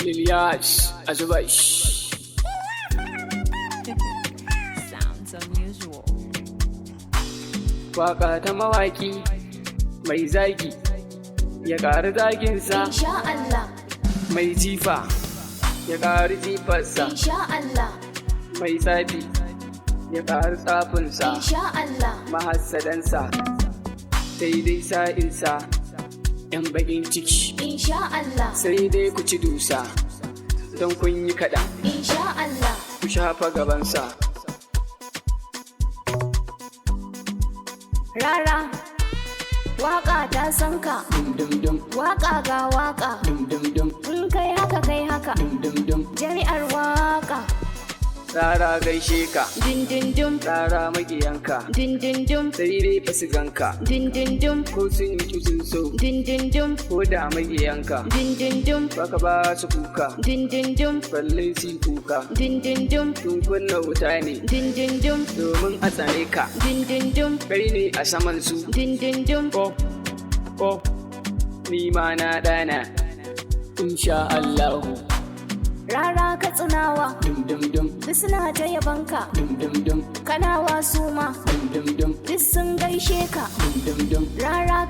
Lilias Azubash. Sounds unusual. Waka ta mawaki mai zagi ya ƙari zaginsa, Insha Allah, mai jifa ya ƙari jifarsa, Insha Allah, mai tsafi ya ƙari tsafinsa, Insha Allah, mahassadansa sai dai sa'insa, ‘yan baƙin ciki Insha Allah, sai dai ku ci dusa don kun yi kaɗan, Insha Allah, ku shafa gabansa. rara, waka ta san ka, Dum-dum-dum, waka ga waka, dum-dum-dum, in kai haka, dum-dum-dum, jami'ar waka, rara gaishe ka, dindindin, rara magiyanka, dindindin, sai dai basu ganka, dindindin, ko sun yi sun so, dindindin, ko da magiyanka, dindindin, baka ba su kuka, dindindin, balle su kuka, dindindin, tun kunna wuta ne, dindindin, domin a tsare ka, dindindin, kai ne a saman su, dindindin, ko, ni ma na ɗana, insha Allahu, rara ka tsinawa, dum-dum-dum, duk suna ta yabanka, dum-dum-dum, kanawa su ma, dum-dum-dum, duk sun gaishe ka, dum-dum-dum, rara